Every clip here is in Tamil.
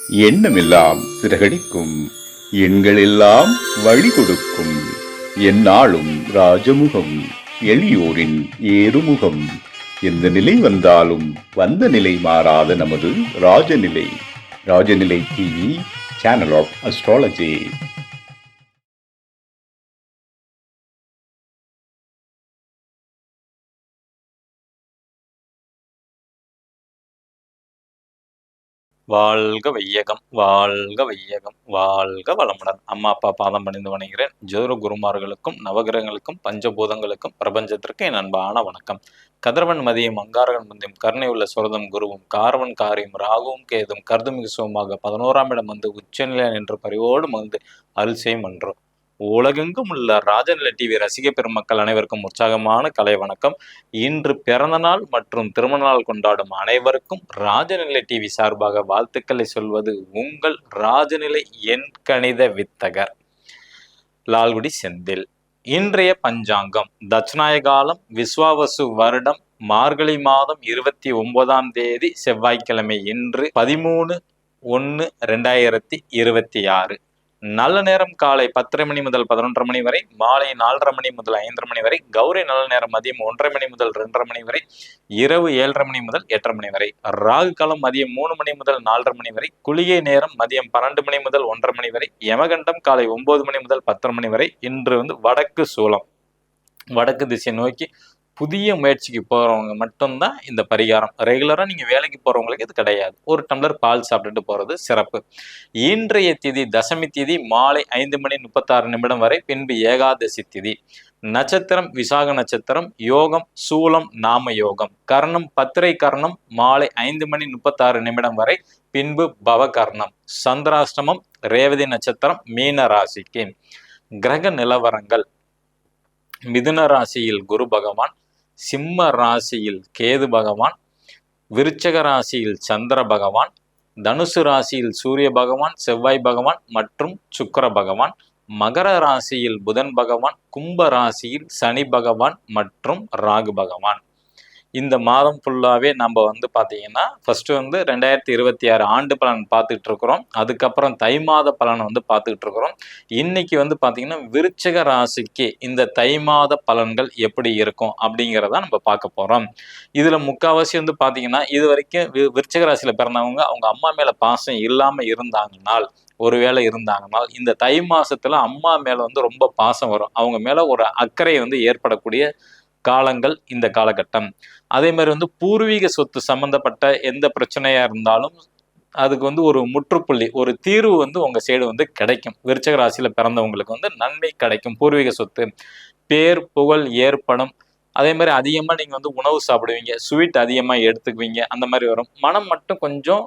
எண்ணமெல்லாம் சிறகடிக்கும், எண்களெல்லாம் வழி கொடுக்கும், எந்நாளும் ராஜமுகம், எளியோரின் ஏறுமுகம். எந்த நிலை வந்தாலும் வந்த நிலை மாறாத நமது Rajanilai. Rajanilai TV, channel of astrology. வாழ்க வையகம், வாழ்க வையகம், வாழ்க வளமுடன். அம்மா அப்பா பாதம் பணிந்து வணங்குகிறேன். ஜோதிட குருமார்களுக்கும் நவகிரகங்களுக்கும் பஞ்சபூதங்களுக்கும் பிரபஞ்சத்திற்கு என் அன்பான வணக்கம். கதிரவன் மதியம் அங்காரகன் முந்தியும் கருணை உள்ள சுரதம் குருவும் காரவன் காரியம் ராகுவும் கேதும் கருதுமிகு சுகமாக 11ஆம் இடம் வந்து உச்சநிலை நின்று பரிவோடு மகிழ்ந்து அருள் செய்யும் என்றோம். உலகெங்கும் உள்ள ராஜநிலை டிவி ரசிக பெருமக்கள் அனைவருக்கும் உற்சாகமான கலை வணக்கம். இன்று பிறந்த நாள் மற்றும் திருமண நாள் கொண்டாடும் அனைவருக்கும் ராஜநிலை டிவி சார்பாக வாழ்த்துக்களை சொல்வது உங்கள் ராஜநிலை எண்கணித வித்தகர் லால்குடி செந்தில். இன்றைய பஞ்சாங்கம் தட்சிணாய காலம் விஸ்வாவசு வருடம் மார்கழி மாதம் 29ஆம் தேதி செவ்வாய்க்கிழமை. இன்று 13/1/2026. நல்ல நேரம் காலை 10:30 மணி முதல் 11:30 மணி வரை, மாலை 4:30 மணி முதல் 5:30 மணி வரை, கௌரி நல்ல நேரம் மதியம் 1:30 மணி முதல் 2:30 மணி வரை, இரவு 7:30 மணி முதல் 8:30 மணி வரை, ராகு காலம் மதியம் 3 மணி முதல் 4:30 மணி வரை, குளிகை நேரம் மதியம் 12 மணி முதல் 1:30 மணி வரை, யமகண்டம் காலை 9 மணி முதல் 10:30 மணி வரை. இன்று வடக்கு சூலம், வடக்கு திசை நோக்கி புதிய முயற்சிக்கு போறவங்க மட்டும்தான் இந்த பரிகாரம். ரெகுலரா நீங்க வேலைக்கு போறவங்களுக்கு இது கிடையாது. ஒரு டம்ளர் பால் சாப்பிட்டுட்டு போறது சிறப்பு. இன்றைய திதி தசமி திதி மாலை 5:36 வரை, பின்பு ஏகாதசி திதி. நட்சத்திரம் விசாக நட்சத்திரம், யோகம் சூலம் நாம யோகம், கர்ணம் பத்திரை கர்ணம் மாலை 5:36 வரை, பின்பு பவகர்ணம். சந்திராஷ்டமம் ரேவதி நட்சத்திரம் மீன ராசிக்கு. கிரக நிலவரங்கள்: மிதுன ராசியில் குரு பகவான், சிம்ம ராசியில் கேது பகவான், விருச்சக ராசியில் சந்திர பகவான், தனுசு ராசியில் சூரிய பகவான், செவ்வாய் பகவான் மற்றும் சுக்கிர பகவான், மகர ராசியில் புதன் பகவான், கும்ப ராசியில் சனி பகவான் மற்றும் ராகு பகவான். இந்த மாதம் ஃபுல்லாகவே நம்ம பார்த்தீங்கன்னா ஃபர்ஸ்ட் 2026 ஆண்டு பலன் பார்த்துக்கிட்டு இருக்கிறோம். அதுக்கப்புறம் தை மாத பலனை பார்த்துக்கிட்டு இருக்கிறோம். இன்னைக்கு பார்த்தீங்கன்னா விருச்சிக ராசிக்கு இந்த தை மாத பலன்கள் எப்படி இருக்கும் அப்படிங்கிறத நம்ம பார்க்க போகிறோம். இதில் முக்கால்வாசி பார்த்தீங்கன்னா இது வரைக்கும் விருச்சிக ராசியில் பிறந்தவங்க அவங்க அம்மா மேலே பாசம் இல்லாமல் இருந்தாங்கன்னால், ஒருவேளை இருந்தாங்கன்னால் இந்த தை மாசத்துல அம்மா மேல ரொம்ப பாசம் வரும். அவங்க மேல ஒரு அக்கறை ஏற்படக்கூடிய காலங்கள் இந்த காலகட்டம். அதே மாதிரி பூர்வீக சொத்து சம்பந்தப்பட்ட எந்த பிரச்சனையா இருந்தாலும் அதுக்கு ஒரு முற்றுப்புள்ளி, ஒரு தீர்வு உங்க சைடு கிடைக்கும். விருச்சிக ராசியில பிறந்தவங்களுக்கு நன்மை கிடைக்கும். பூர்வீக சொத்து, பேர் புகழ் ஏற்படும். அதே மாதிரி அதிகமா நீங்க உணவு சாப்பிடுவீங்க, ஸ்வீட் அதிகமா எடுத்துக்குவீங்க, அந்த மாதிரி வரும். மனம் மட்டும் கொஞ்சம்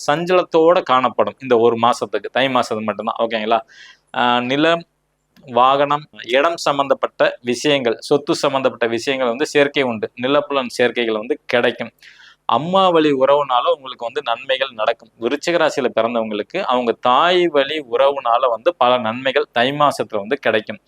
சஞ்சலத்தோட காணப்படும் இந்த ஒரு மாசத்துக்கு, தை மாசத்துக்கு மட்டும்தான். ஓகேங்களா? நிலம், வாகனம், இடம் சம்பந்தப்பட்ட விஷயங்கள், சொத்து சம்பந்தப்பட்ட விஷயங்கள் சேர்க்கை உண்டு. நிலப்புலன் சேர்க்கைகள் கிடைக்கும். அம்மா வழி உறவுனால உங்களுக்கு நன்மைகள் நடக்கும். விருச்சிக ராசியில பிறந்தவங்களுக்கு அவங்க தாய் வழி உறவுனால பல நன்மைகள் தை மாசத்துல கிடைக்கும்.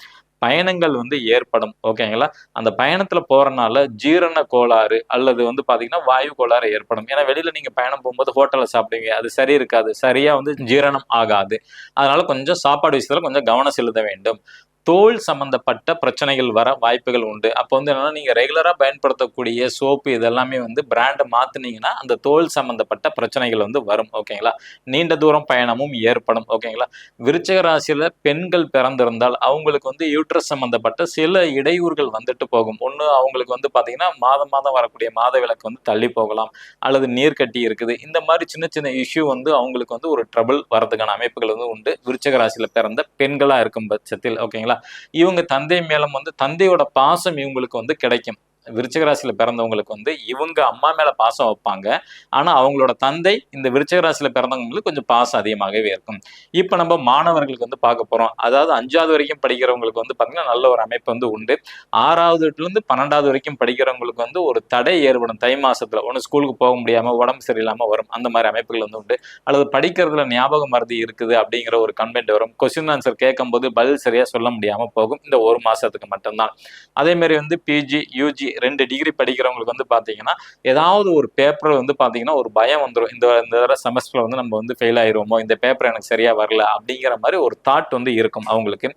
பயணங்கள் ஏற்படும். ஓகேங்களா? அந்த பயணத்துல போறனால ஜீரண கோளாறு அல்லது பாத்தீங்கன்னா வாயு கோளாறு ஏற்படும். ஏன்னா வெளியில நீங்க பயணம் போகும்போது ஹோட்டல்ல சாப்பிடுவீங்க, அது சரி இருக்காது, சரியா ஜீரணம் ஆகாது. அதனால கொஞ்சம் சாப்பாடு விஷயத்துல கொஞ்சம் கவனம் செலுத்த வேண்டும். தோல் சம்பந்தப்பட்ட பிரச்சனைகள் வர வாய்ப்புகள் உண்டு. அப்போ என்னன்னா நீங்க ரெகுலரா பயன்படுத்தக்கூடிய சோப்பு இதெல்லாமே பிராண்டை மாத்தினீங்கன்னா அந்த தோல் சம்பந்தப்பட்ட பிரச்சனைகள் வரும். ஓகேங்களா? நீண்ட தூரம் பயணமும் ஏற்படும். ஓகேங்களா? விருச்சிக ராசியில பெண்கள் பிறந்திருந்தால் அவங்களுக்கு யூட்ரஸ் சம்பந்தப்பட்ட சில இடையூறுகள் வந்துட்டு போகும். ஒண்ணு அவங்களுக்கு பாத்தீங்கன்னா மாதம் மாதம் வரக்கூடிய மாத விலக்கு தள்ளி போகலாம், அல்லது நீர் கட்டி இருக்குது. இந்த மாதிரி சின்ன சின்ன இஷ்யூ அவங்களுக்கு ஒரு ட்ரபிள் வரதுக்கான அமைப்புகள் உண்டு விருச்சிக ராசியில பிறந்த பெண்களா இருக்கும் பட்சத்தில். ஓகேங்களா? இவங்க தந்தை மேலும் தந்தையோட பாசம் இவங்களுக்கு கிடைக்கும். விருச்சிக ராசியில பிறந்தவங்களுக்கு இவங்க அம்மா மேல பாசம் வைப்பாங்க. ஆனா அவங்களோட தந்தை இந்த விருச்சிக ராசியில பிறந்தவங்களுக்கு கொஞ்சம் பாசம் அதிகமாகவே இருக்கும். இப்ப நம்ம மாணவர்களுக்கு பார்க்க போறோம். அதாவது 5வது வரைக்கும் படிக்கிறவங்களுக்கு பாத்தீங்கன்னா நல்ல ஒரு அமைப்பு உண்டு. 6வதுல இருந்து 12வது வரைக்கும் படிக்கிறவங்களுக்கு ஒரு தடை ஏற்படும் தை மாசத்துல. ஒண்ணு ஸ்கூலுக்கு போக முடியாம, உடம்பு சரியில்லாம வரும். அந்த மாதிரி அமைப்புகள் உண்டு. அல்லது படிக்கிறதுல ஞாபக மறதி இருக்குது அப்படிங்கிற ஒரு கம்ப்ளைண்ட் வரும். கொஸ்டின் ஆன்சர் கேட்கும் போது பதில் சரியா சொல்ல முடியாம போகும். இந்த ஒரு மாசத்துக்கு மட்டும்தான். அதே மாதிரி பிஜி யூஜி 2 டிகிரி படிக்கிறவங்களுக்கு வந்து பாத்தீங்கன்னா ஏதாவது ஒரு பேப்பர் வந்து பாத்தீங்கன்னா ஒரு பயம் வந்துடும். இந்த தடவை செமஸ்டர்ல வந்து நம்ம வந்து ஃபெயில் ஆயிருவோமோ, இந்த பேப்பர் எனக்கு சரியா வரல அப்படிங்கிற மாதிரி ஒரு தாட் வந்து இருக்கும் அவங்களுக்கு.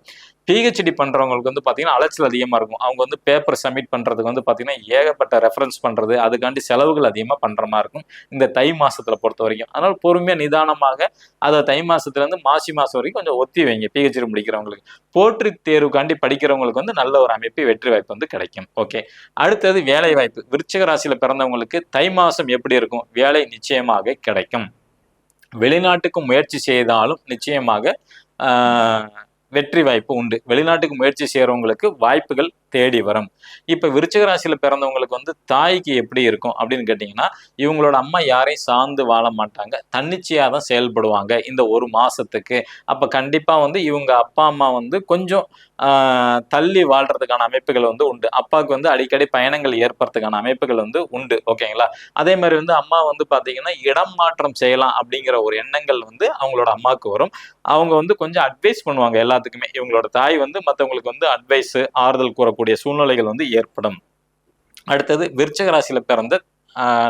பிஹெச்டி பண்றவங்களுக்கு வந்து பாத்தீங்கன்னா அலைச்சல் அதிகமா இருக்கும். அவங்க வந்து பேப்பர் சப்மிட் பண்றதுக்கு வந்து பாத்தீங்கன்னா ஏகப்பட்ட ரெஃபரன்ஸ் பண்றது, அதுக்காண்டி செலவுகள் அதிகமா பண்ற மாதிரி இருக்கும் இந்த தை மாசத்துல பொறுத்த வரைக்கும். அதனால பொறுமையா நிதானமாக அதை தை மாசத்துல இருந்து மாசி மாசம் வரைக்கும் கொஞ்சம் ஒத்தி வைங்க பிஹெச்டி முடிக்கிறவங்களுக்கு. போற்றி தேர்வுக்காண்டி படிக்கிறவங்களுக்கு வந்து நல்ல ஒரு அமைப்பு, வெற்றி வாய்ப்பு வந்து கிடைக்கும். ஓகே, அடுத்தது வேலை வாய்ப்பு. விருச்சிக ராசியில பிறந்தவங்களுக்கு தை மாசம் எப்படி இருக்கும்? வேலை நிச்சயமாக கிடைக்கும். வெளிநாட்டுக்கு முயற்சி செய்தாலும் நிச்சயமாக வெற்றி வாய்ப்பு உண்டு. வெளிநாட்டுக்கு முயற்சி செய்யறவங்களுக்கு வாய்ப்புகள் தேடி வரும். இப்ப விருச்சிக ராசியில பிறந்தவங்களுக்கு வந்து தாய்க்கு எப்படி இருக்கும் அப்படின்னு கேட்டீங்கன்னா, இவங்களோட அம்மா யாரையும் சார்ந்து வாழ மாட்டாங்க, தன்னிச்சையா தான் செயல்படுவாங்க இந்த ஒரு மாசத்துக்கு. அப்ப கண்டிப்பா வந்து இவங்க அப்பா அம்மா வந்து கொஞ்சம் தள்ளி வாழ்றதுக்கான அமைப்புகள் வந்து உண்டு. அப்பாவுக்கு வந்து அடிக்கடி பயணங்கள் ஏற்படுறதுக்கான அமைப்புகள் வந்து உண்டு. ஓகேங்களா? அதே மாதிரி வந்து அம்மா வந்து பாத்தீங்கன்னா இடம் மாற்றம் செய்யலாம் அப்படிங்கிற ஒரு எண்ணங்கள் வந்து அவங்களோட அம்மாவுக்கு வரும். அவங்க வந்து கொஞ்சம் அட்வைஸ் பண்ணுவாங்க எல்லாத்துக்குமே. இவங்களோட தாய் வந்து மற்றவங்களுக்கு வந்து அட்வைஸ், ஆறுதல் கூறக்கூடிய சூழ்நிலைகள் வந்து ஏற்படும். அடுத்தது விருச்சிக ராசியில பிறந்த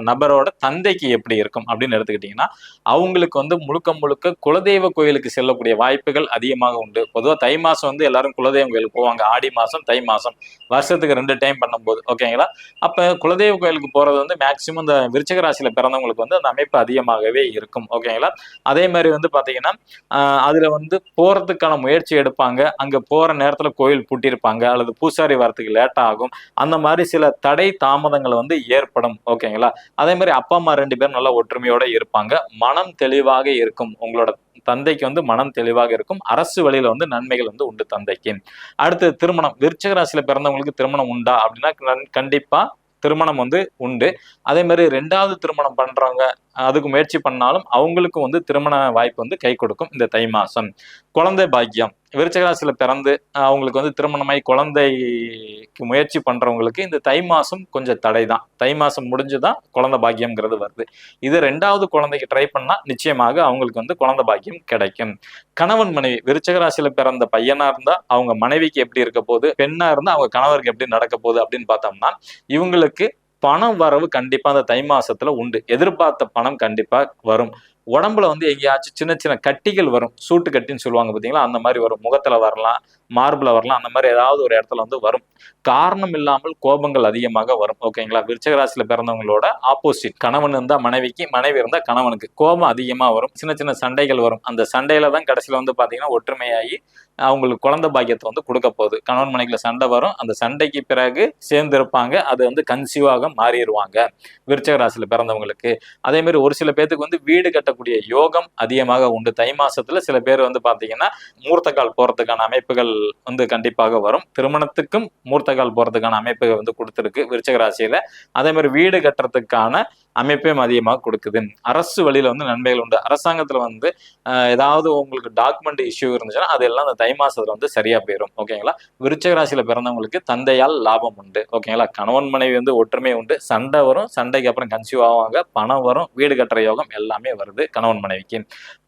நபரோட தந்தைக்கு எப்படி இருக்கும் அப்படின்னு எடுத்துக்கிட்டீங்கன்னா, அவங்களுக்கு வந்து முழுக்க முழுக்க குலதெய்வ கோயிலுக்கு செல்லக்கூடிய வாய்ப்புகள் அதிகமாக உண்டு. பொதுவாக தை மாசம் வந்து எல்லாரும் குலதெய்வம் கோயிலுக்கு போவாங்க. ஆடி மாசம், தை மாசம், வருஷத்துக்கு 2 டைம் பண்ணும்போது. ஓகேங்களா? அப்ப குலதெய்வ கோயிலுக்கு போறது வந்து மேக்சிமம் இந்த விருச்சிக ராசியில பிறந்தவங்களுக்கு வந்து அந்த அமைப்பு அதிகமாகவே இருக்கும். ஓகேங்களா? அதே மாதிரி வந்து பாத்தீங்கன்னா அதுல வந்து போறதுக்கான முயற்சி எடுப்பாங்க. அங்க போற நேரத்துல கோயில் பூட்டியிருப்பாங்க, அல்லது பூசாரி வரத்துக்கு லேட் ஆகும். அந்த மாதிரி சில தடை தாமதங்கள் வந்து ஏற்படும். ஓகேங்களா? அதே மாதிரி அப்பா அம்மா 2 பேரும் நல்ல ஒற்றுமையோட இருப்பாங்க. மனம் தெளிவாக இருக்கும். உங்களோட தந்தைக்கு வந்து மனம் தெளிவாக இருக்கும். அரசு வழியில வந்து நன்மைகள் வந்து உண்டு தந்தைக்கு. அடுத்து திருமணம். விருச்சிக ராசியில பிறந்தவங்களுக்கு திருமணம் உண்டா அப்படின்னா கண்டிப்பா திருமணம் வந்து உண்டு. அதே மாதிரி 2வது திருமணம் பண்றவங்க அதுக்கு முயற்சி பண்ணாலும் அவங்களுக்கும் வந்து திருமண வாய்ப்பு வந்து கை கொடுக்கும் இந்த தை மாசம். குழந்தை பாக்கியம். விருச்சிக ராசியில பிறந்து அவங்களுக்கு வந்து திருமணமாய் குழந்தைக்கு முயற்சி பண்றவங்களுக்கு இந்த தை மாசம் கொஞ்சம் தடை தான். தை மாசம் முடிஞ்சுதான் குழந்தை பாக்கியம்ங்கிறது வருது. இது 2வது குழந்தைக்கு ட்ரை பண்ணா நிச்சயமாக அவங்களுக்கு வந்து குழந்தை பாக்கியம் கிடைக்கும். கணவன் மனைவி. விருச்சிக ராசியில பிறந்த பையனா இருந்தா அவங்க மனைவிக்கு எப்படி இருக்க போகுது, பெண்ணா இருந்தா அவங்க கணவருக்கு எப்படி நடக்க போகுது அப்படின்னு பார்த்தோம்னா, இவங்களுக்கு பணம் வரவு கண்டிப்பா அந்த தை மாசத்துல உண்டு. எதிர்பார்த்த பணம் கண்டிப்பா வரும். உடம்புல வந்து எங்கேயாச்சும் சின்ன சின்ன கட்டிகள் வரும். சூட்டு கட்டின்னு சொல்லுவாங்க பாத்தீங்களா, அந்த மாதிரி வரும். முகத்துல வரலாம், மார்புல வரலாம், அந்த மாதிரி ஏதாவது ஒரு இடத்துல வந்து வரும். காரணம் இல்லாமல் கோபங்கள் அதிகமாக வரும். ஓகேங்களா? விருச்சிக ராசியில பிறந்தவங்களோட ஆப்போசிட். கணவன் இருந்தா மனைவிக்கு, மனைவி இருந்தா கணவனுக்கு கோபம் அதிகமா வரும். சின்ன சின்ன சண்டைகள் வரும். அந்த சண்டையில தான் கடைசியில வந்து பாத்தீங்கன்னா ஒற்றுமையாகி அவங்களுக்கு குழந்தை பாக்கியத்தை வந்து கொடுக்க போகுது. கணவன் மனைவிக்குள்ள சண்டை வரும். அந்த சண்டைக்கு பிறகு சேர்ந்து இருப்பாங்க. அது வந்து கன்சீவாக மாறிடுவாங்க விருச்சிக ராசியில பிறந்தவங்களுக்கு. அதே மாதிரி ஒரு சில பேருக்கு வந்து வீடு கட்டக்கூடிய யோகம் அதிகமாக உண்டு. தை மாசத்துல சில பேர் வந்து பாத்தீங்கன்னா மூர்த்தக்கால் போறதுக்கான அமைப்புகள் வந்து கண்டிப்பாக வரும். திருமணத்துக்கும் மூர்த்தக்கால் போறதுக்கான அமைப்புகள் வந்து கொடுத்துருக்கு விருச்சிக ராசியில. அதே மாதிரி வீடு கட்டுறதுக்கான அமைப்பையும் அதிகமாக கொடுக்குது. அரசு வழியில வந்து நன்மைகள் உண்டு. அரசாங்கத்துல வந்து ஏதாவது உங்களுக்கு டாக்குமெண்ட் இஷ்யூ இருந்துச்சுன்னா அதெல்லாம் அந்த தை மாசத்துல வந்து சரியா போயிடும். ஓகேங்களா? விருச்சிக ராசியில பிறந்தவங்களுக்கு தந்தையால் லாபம் உண்டு. ஓகேங்களா? கணவன் மனைவி வந்து ஒற்றுமை உண்டு. சண்டை வரும், சண்டைக்கு அப்புறம் கன்சீவ் ஆவாங்க, பணம் வரும், வீடு கட்டுற யோகம் எல்லாமே வருது கணவன் மனைவிக்கு.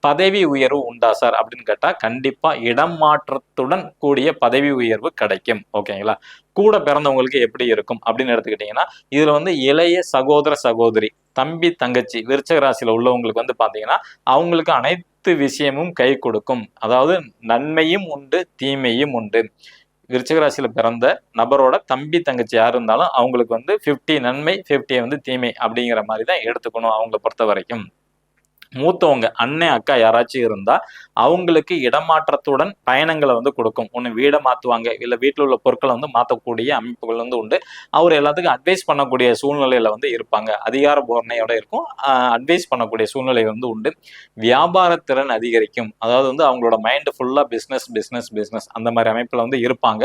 பதவி உயர்வு உண்டா சார் அப்படின்னு கேட்டா கண்டிப்பா இடம் மாற்றத்துடன் கூடிய பதவி உயர்வு கிடைக்கும். ஓகேங்களா? கூட பிறந்தவங்களுக்கு எப்படி இருக்கும் அப்படின்னு எடுத்துக்கிட்டீங்கன்னா, இதுல வந்து இளைய சகோதர சகோதரி, தம்பி தங்கச்சி விருச்சிக ராசியில உள்ளவங்களுக்கு வந்து பாத்தீங்கன்னா அவங்களுக்கு அனைத்து விஷயமும் கை கொடுக்கும். அதாவது நன்மையும் உண்டு, தீமையும் உண்டு. விருச்சிக ராசியில பிறந்த நபரோட தம்பி தங்கச்சி யாரு இருந்தாலும் அவங்களுக்கு வந்து 50 நன்மை 50 வந்து தீமை அப்படிங்கிற மாதிரி தான் எடுத்துக்கணும் அவங்களை பொறுத்த வரைக்கும். மூத்தவங்க அண்ணன் அக்கா யாராச்சும் இருந்தா அவங்களுக்கு இடமாற்றத்துடன் பயணங்களை வந்து கொடுக்கும். ஒண்ணு வீடை மாத்துவாங்க, இல்ல வீட்டுல உள்ள பொருட்களை வந்து மாத்தக்கூடிய அமைப்புகள் வந்து உண்டு. அவர் எல்லாத்துக்கும் அட்வைஸ் பண்ணக்கூடிய சூழ்நிலையில வந்து இருப்பாங்க. அதிகார போரணையோட இருக்கும். அட்வைஸ் பண்ணக்கூடிய சூழ்நிலை வந்து உண்டு. வியாபார திறன் அதிகரிக்கும். அதாவது வந்து அவங்களோட மைண்ட் ஃபுல்லா பிசினஸ் பிசினஸ் பிசினஸ் அந்த மாதிரி அமைப்புல வந்து இருப்பாங்க.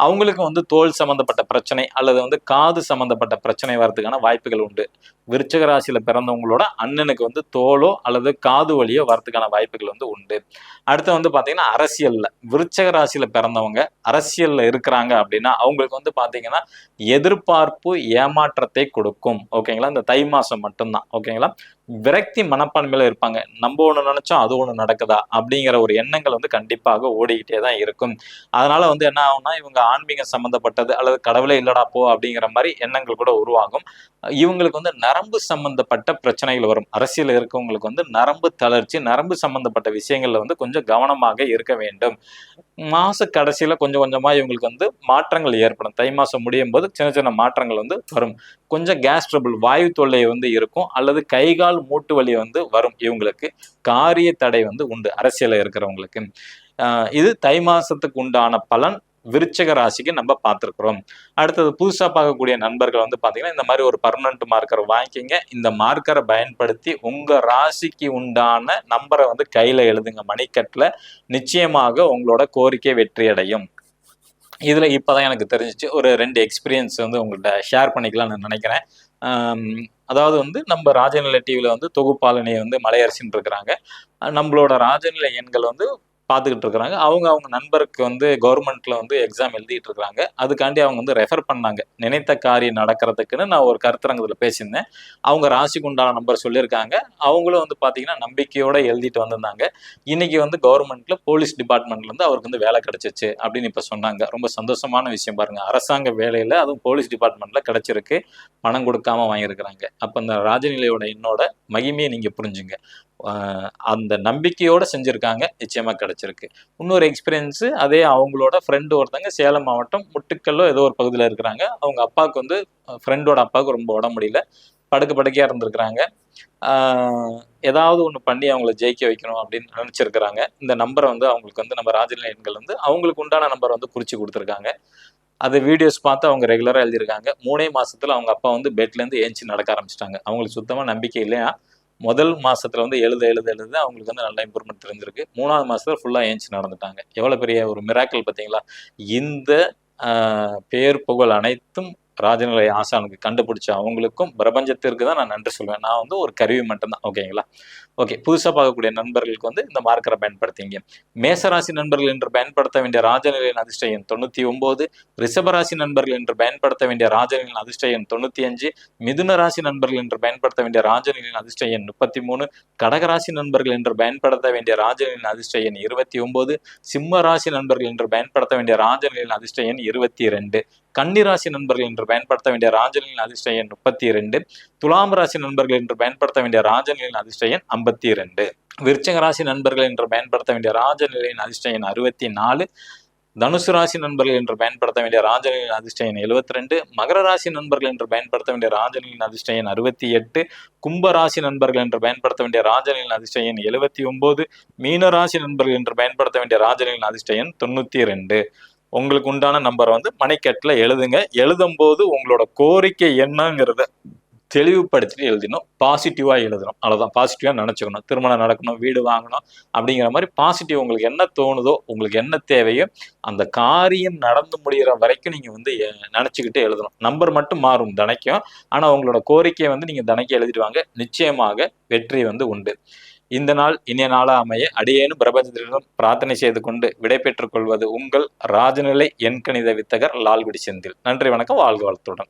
அவங்களுக்கு வந்து தோல் சம்பந்தப்பட்ட பிரச்சனை அல்லது வந்து காது சம்பந்தப்பட்ட பிரச்சனை வர்றதுக்கான வாய்ப்புகள் உண்டு. விருச்சிக ராசியில பிறந்தவங்களோட அண்ணனுக்கு வந்து தோலோ அல்லது அல்லது காது வலியோ வரதுக்கான வாய்ப்புகள் வந்து உண்டு. அடுத்து வந்து பாத்தீங்கன்னா அரசியல்ல விருச்சக ராசியில பிறந்தவங்க அரசியல்ல இருக்கிறாங்க அப்படின்னா அவங்களுக்கு வந்து பாத்தீங்கன்னா எதிர்பார்ப்பு ஏமாற்றத்தை கொடுக்கும். ஓகேங்களா, இந்த தை மாசம் மட்டும்தான். ஓகேங்களா, விரக்தி மனப்பான்மையில இருப்பாங்க. நம்ம ஒண்ணு நினைச்சோம் அது ஒண்ணு நடக்குதா அப்படிங்கிற ஒரு எண்ணங்கள் வந்து கண்டிப்பாக ஓடிக்கிட்டே தான் இருக்கும். அதனால வந்து என்ன ஆகும்னா இவங்க ஆன்மீகம் சம்பந்தப்பட்டது அல்லது கடவுளே இல்லடா போ அப்படிங்கிற மாதிரி எண்ணங்கள் கூட உருவாகும். இவங்களுக்கு வந்து நரம்பு சம்பந்தப்பட்ட பிரச்சனைகள் வரும். அரசியல் இருக்கவங்களுக்கு வந்து நரம்பு தளர்ச்சி, நரம்பு சம்பந்தப்பட்ட விஷயங்கள்ல வந்து கொஞ்சம் கவனமாக இருக்க வேண்டும். மாச கடைசியில கொஞ்சம் கொஞ்சமா இவங்களுக்கு வந்து மாற்றங்கள் ஏற்படும். தை மாசம் முடியும் போது சின்ன சின்ன மாற்றங்கள் வந்து வரும். கொஞ்சம் கேஸ் ட்ரபிள், வாயு தொல்லை வந்து இருக்கும், அல்லது கை கால் மூட்டு வலி வந்து வரும். இவங்களுக்கு காரிய தடை வந்து உண்டு அரசியல இருக்கிறவங்களுக்கு. இது தை மாசத்துக்கு உண்டான பலன் விருச்சக ராசிக்கு நம்ம பார்த்துருக்குறோம். அடுத்தது புதுசா பார்க்கக்கூடிய நண்பர்கள் வந்து பாத்தீங்கன்னா இந்த மாதிரி ஒரு பர்மனன்ட் மார்க்கர் வாங்கிக்கிங்க. இந்த மார்க்கரை பயன்படுத்தி உங்க ராசிக்கு உண்டான நம்பரை வந்து கையில எழுதுங்க மணிக்கட்டுல. நிச்சயமாக உங்களோட கோரிக்கை வெற்றி அடையும். இதுல இப்பதான் எனக்கு தெரிஞ்சிச்சு. ஒரு 2 எக்ஸ்பீரியன்ஸ் வந்து உங்கள்கிட்ட ஷேர் பண்ணிக்கலாம்னு நான் நினைக்கிறேன். அதாவது வந்து நம்ம ராஜநிலை டிவில வந்து தொகுப்பாளினி வந்து மலையரசின்னு இருக்கிறாங்க. நம்மளோட ராஜநிலை எண்கள் வந்து பார்த்துக்கிட்டு இருக்கிறாங்க. அவங்க நண்பருக்கு வந்து கவர்மெண்ட்ல வந்து எக்ஸாம் எழுதிட்டு இருக்கிறாங்க. அதுக்காண்டி அவங்க வந்து ரெஃபர் பண்ணாங்க. நினைத்த காரியம் நடக்கிறதுக்குன்னு நான் ஒரு கருத்தரங்கத்துல பேசியிருந்தேன். அவங்க ராசிக்கு உண்டான நம்பர் சொல்லியிருக்காங்க. அவங்களும் வந்து பாத்தீங்கன்னா நம்பிக்கையோட எழுதிட்டு வந்திருந்தாங்க. இன்னைக்கு வந்து கவர்மெண்ட்ல போலீஸ் டிபார்ட்மெண்ட்ல இருந்து அவருக்கு வந்து வேலை கிடைச்சிச்சு அப்படின்னு இப்ப சொன்னாங்க. ரொம்ப சந்தோஷமான விஷயம் பாருங்க. அரசாங்க வேலையில அதுவும் போலீஸ் டிபார்ட்மெண்ட்ல கிடைச்சிருக்கு. பணம் கொடுக்காம வாங்கியிருக்கிறாங்க. அப்ப இந்த ராஜநிலையோட என்னோட மகிமையை நீங்க புரிஞ்சுங்க. அந்த நம்பிக்கையோட செஞ்சிருக்காங்க, நிச்சயமா கிடைச்சிருக்கு. இன்னொரு எக்ஸ்பீரியன்ஸ், அதே அவங்களோட ஃப்ரெண்டு ஒருத்தங்க சேலம் மாவட்டம் முட்டுக்கல்லோ ஏதோ ஒரு பகுதியில் இருக்கிறாங்க. அவங்க அப்பாவுக்கு வந்து ஃப்ரெண்டோட அப்பாவுக்கு ரொம்ப உடம்பு முடியல, படுக்கையா இருந்திருக்கிறாங்க. ஏதாவது ஒன்று பண்ணி அவங்கள ஜெயிக்க வைக்கணும் அப்படின்னு நினைச்சிருக்கிறாங்க. இந்த நம்பரை வந்து அவங்களுக்கு வந்து நம்ம ராஜநிலை எண்கள் வந்து அவங்களுக்கு உண்டான நம்பரை வந்து குறிச்சு கொடுத்துருக்காங்க. அது வீடியோஸ் பார்த்து அவங்க ரெகுலரா எழுதியிருக்காங்க. 3 மாசத்துல அவங்க அப்பா வந்து பெட்ல இருந்து ஏஞ்சி நடக்க ஆரம்பிச்சிட்டாங்க. அவங்களுக்கு சுத்தமா நம்பிக்கை இல்லையா. முதல் மாசத்துல வந்து எழுத அவங்களுக்கு வந்து நல்ல இம்ப்ரூவ்மெண்ட் தெரிஞ்சிருக்கு. 3வது மாசத்துல ஃபுல்லா ஏஞ்சி நடந்துட்டாங்க. எவ்வளவு பெரிய ஒரு மிராக்கிள் பாத்தீங்களா. இந்த பேர் புகழ் அனைத்தும் ராஜநிலை ஆசானுக்கு கண்டுபிடிச்ச அவங்களுக்கும் பிரபஞ்சத்திற்கு தான் நான் நன்றி சொல்வேன். நான் வந்து ஒரு கருவி மட்டும்தான். ஓகேங்களா. ஓகே, புதுசா பார்க்கக்கூடிய நண்பர்களுக்கு வந்து இந்த மார்க்கரை பயன்படுத்திங்க. மேசராசி நண்பர்கள் என்று பயன்படுத்த வேண்டிய ராஜநிலையின் அதிர்ஷ்ட எண் 99. ரிஷபராசி நண்பர்கள் என்று பயன்படுத்த வேண்டிய ராஜநிலையின் அதிர்ஷ்ட எண் 95. மிதுன ராசி நண்பர்கள் என்று பயன்படுத்த வேண்டிய ராஜநிலையின் அதிர்ஷ்ட எண் 33. கடகராசி நண்பர்கள் என்று பயன்படுத்த வேண்டிய ராஜநிலையின் அதிர்ஷ்ட எண் 29. சிம்ம ராசி நண்பர்கள் என்று பயன்படுத்த வேண்டிய ராஜநிலையின் அதிர்ஷ்ட எண் 22. கன்னிராசி நண்பர்கள் என்று பயன்படுத்த வேண்டிய ராஜநிலையின் அதிர்ஷ்ட எண் 32. துலாம் ராசி நண்பர்கள் என்று பயன்படுத்த வேண்டிய ராஜநிலையின் அதிர்ஷ்ட எண் 52. விருச்சக ராசி நண்பர்கள் என்று பயன்படுத்த வேண்டிய ராஜநிலையின் அதிர்ஷ்ட எண் 64. தனுசு ராசி நண்பர்கள் என்று பயன்படுத்த வேண்டிய ராஜநிலையின் அதிர்ஷ்ட எண் 72. மகர ராசி நண்பர்கள் என்று பயன்படுத்த வேண்டிய ராஜநிலையின் அதிர்ஷ்ட எண் 68. கும்ப ராசி நண்பர்கள் என்று பயன்படுத்த வேண்டிய ராஜநிலையின் அதிர்ஷ்ட எண் 79. மீன ராசி நண்பர்கள் என்று பயன்படுத்த வேண்டிய ராஜநிலையின் அதிர்ஷ்ட எண் 92. உங்களுக்கு உண்டான நம்பரை வந்து மணிக்கட்டுல எழுதுங்க. எழுதும் போது உங்களோட கோரிக்கை என்னங்கிறத தெளிவுபடுத்திட்டு எழுதணும். பாசிட்டிவா எழுதணும். அவ்வளவுதான். பாசிட்டிவா நினைச்சுக்கணும். திருமணம் நடக்கணும், வீடு வாங்கணும் அப்படிங்கிற மாதிரி பாசிட்டிவ். உங்களுக்கு என்ன தோணுதோ, உங்களுக்கு என்ன தேவையோ அந்த காரியம் நடந்து முடிகிற வரைக்கும் நீங்க வந்து நினைச்சுக்கிட்டு எழுதணும். நம்பர் மட்டும் மாறும் தினைக்கும். ஆனா உங்களோட கோரிக்கையை வந்து நீங்க தினைக்கும் எழுதிட்டு வாங்க. நிச்சயமாக வெற்றி வந்து உண்டு. இந்த நாள் இனிய நாளா அமைய அடியேனும் பிரபஞ்சத்திடம் பிரார்த்தனை செய்து கொண்டு விடை பெற்றுக் கொள்வது உங்கள் ராஜநிலை எண்கணித வித்தகர் லால்குடி செந்தில். நன்றி, வணக்கம். வாழ்க வளத்துடன்.